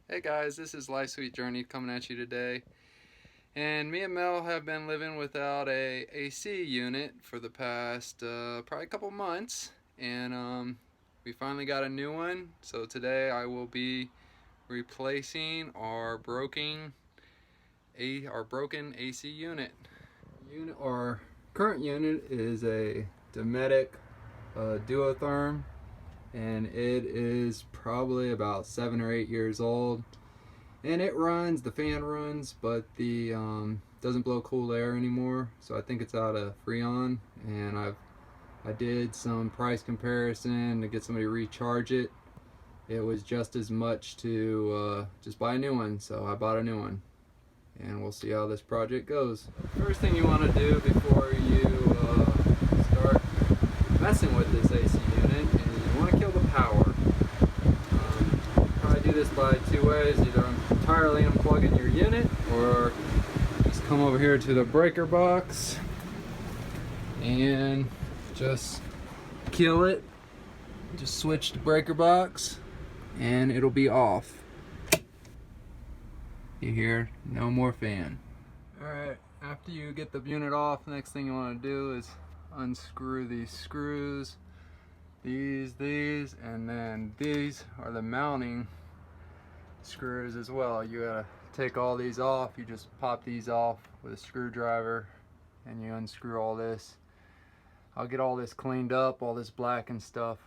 Hey guys, this is Life Sweet Journey coming at you today. And me and Mel have been living without a AC unit for the past probably a couple months. And we finally got a new one. So today I will be replacing our broken AC unit. Our current unit is a Dometic Duotherm, and it is probably about 7 or 8 years old, and it runs, the fan runs, but the doesn't blow cool air anymore, so I think it's out of Freon. And I did some price comparison to get somebody to recharge it. It was just as much to just buy a new one, so I bought a new one, and we'll see how this project goes. First thing you want to do before you start messing with this AC unit is you want to kill the power. Probably do this by two ways: either entirely unplugging your unit, or just come over here to the breaker box and just kill it. Just switch to breaker box and it'll be off. You hear no more fan. Alright, after you get the unit off, next thing you want to do is unscrew these screws, these, and then these are the mounting screws as well. You gotta take all these off. You just pop these off with a screwdriver and you unscrew all this. I'll get all this cleaned up, all this black and stuff,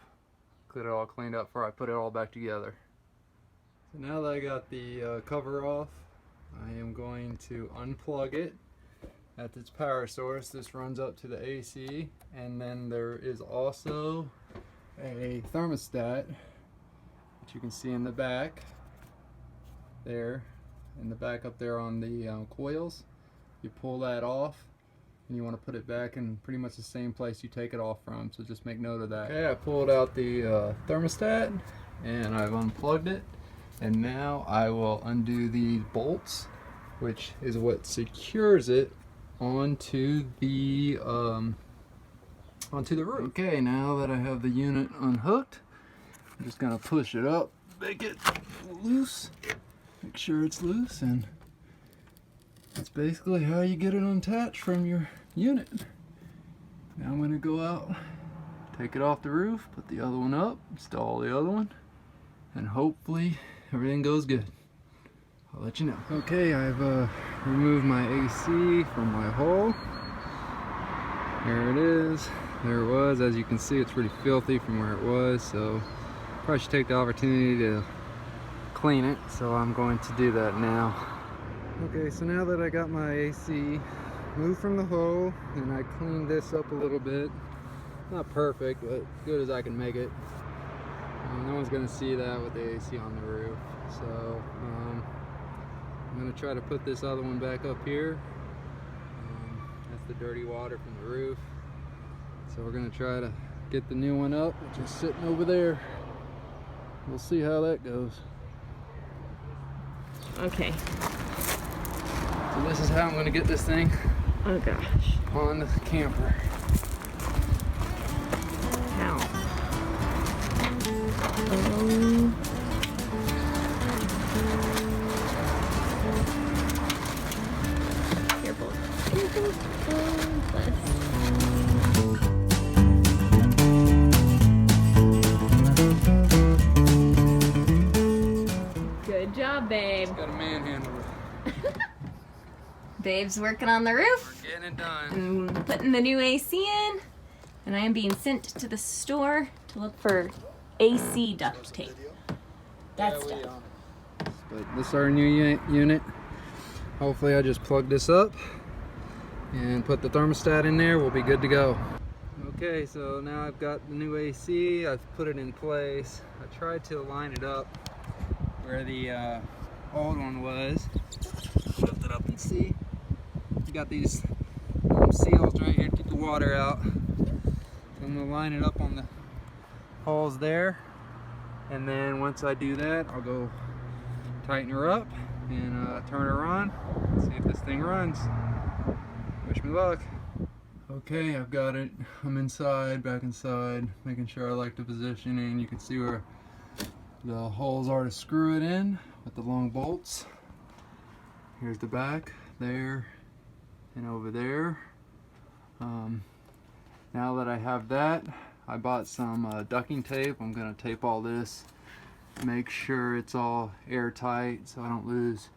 get it all cleaned up before I put it all back together. So now that I got the cover off, I am going to unplug it at its power source. This runs up to the AC, and then there is also a thermostat, which you can see in the back there, in the back up there on the coils. You pull that off and you want to put it back in pretty much the same place you take it off from, so just make note of that. Okay, I pulled out the thermostat and I've unplugged it, and now I will undo these bolts, which is what secures it onto the roof. Okay, now that I have the unit unhooked, I'm just gonna push it up, make it loose, make sure it's loose, and that's basically how you get it unattached from your unit. Now I'm gonna go out, take it off the roof, put the other one up, install the other one, and hopefully everything goes good. I'll let you know. Okay, I've removed my AC from my hole. Here it is. There it was. As you can see, it's pretty filthy from where it was, so probably should take the opportunity to clean it, so I'm going to do that now. Okay, so now that I got my AC moved from the hole and I cleaned this up a little bit, not perfect, but good as I can make it. No one's gonna see that with the AC on the roof, so I'm gonna try to put this other one back up here. That's the dirty water from the roof, so we're gonna try to get the new one up, which is sitting over there. We'll see how that goes. Okay. So this is how I'm gonna get this thing, Oh gosh. on the camper. How? Careful. Good job, babe. Got a manhandle it. Babe's working on the roof. We're getting it done. And putting the new AC in. And I am being sent to the store to look for AC duct tape. That stuff. But this is our new unit. Hopefully I just plug this up and put the thermostat in there. We'll be good to go. Okay, so now I've got the new AC. I've put it in place. I tried to line it up where the old one was. Lift it up and see. You got these seals right here to keep the water out. So I'm gonna line it up on the holes there, and then once I do that, I'll go tighten her up and turn her on, see if this thing runs. Wish me luck. Okay, I've got it. I'm inside, back inside, making sure I like the positioning. You can see where The holes are to screw it in with the long bolts. Here's the back, there, and over there. Now that I have that, I bought some ducting tape. I'm going to tape all this, make sure it's all airtight so I don't lose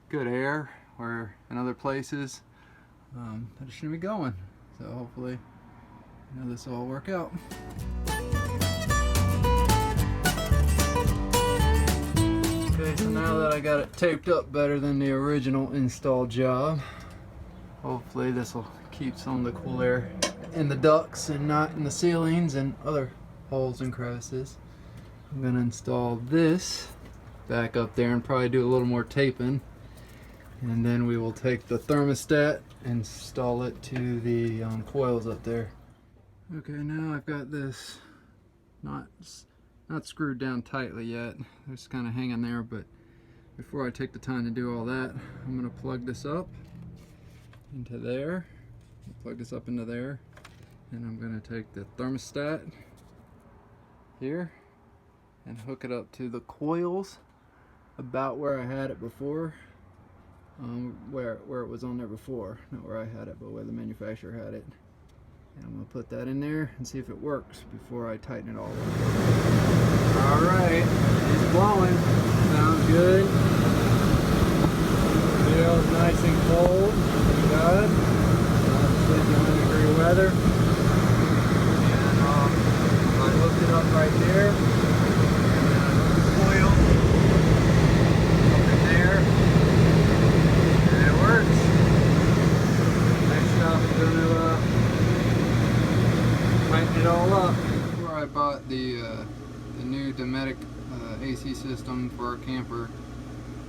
good air or in other places. That shouldn't be going. So hopefully, this will all work out. Okay, so now that I got it taped up better than the original install job, hopefully this will keep some of the cool air in the ducts and not in the ceilings and other holes and crevices. I'm going to install this back up there and probably do a little more taping, and then we will take the thermostat and install it to the coils up there. Okay, now I've got this not screwed down tightly yet. It's kind of hanging there, but before I take the time to do all that, I'm going to plug this up into there, plug this up into there, and I'm going to take the thermostat here and hook it up to the coils about where I had it before, where it was on there before, not where I had it, but where the manufacturer had it. And I'm going to put that in there and see if it works before I tighten it all up. Alright, it's blowing. Sounds good. Feels nice and cold. Thank God. Obviously 100-degree weather. And I hooked it up right there. And then I hooked the coil up in there. And it works. Next up, I'm going to tighten it all up. Before I bought the new Dometic AC system for our camper,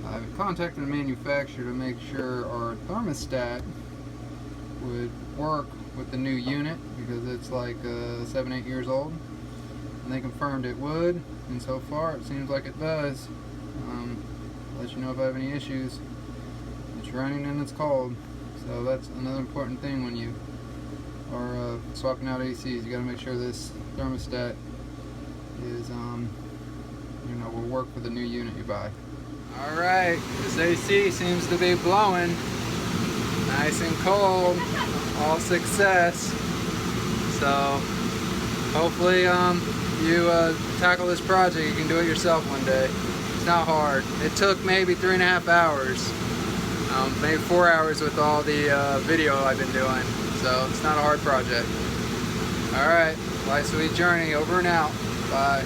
I contacted the manufacturer to make sure our thermostat would work with the new unit, because it's like 7-8 years old, and they confirmed it would, and so far it seems like it does. I'll let you know if I have any issues. It's running and it's cold, so that's another important thing when you are swapping out ACs. You got to make sure this thermostat is will work with the new unit you buy. Alright, this AC seems to be blowing nice and cold. All success. So hopefully you tackle this project. You can do it yourself one day. It's not hard. It took maybe 3.5 hours, maybe 4 hours with all the video I've been doing. So it's not a hard project. Alright, life sweet journey, over and out. Bye.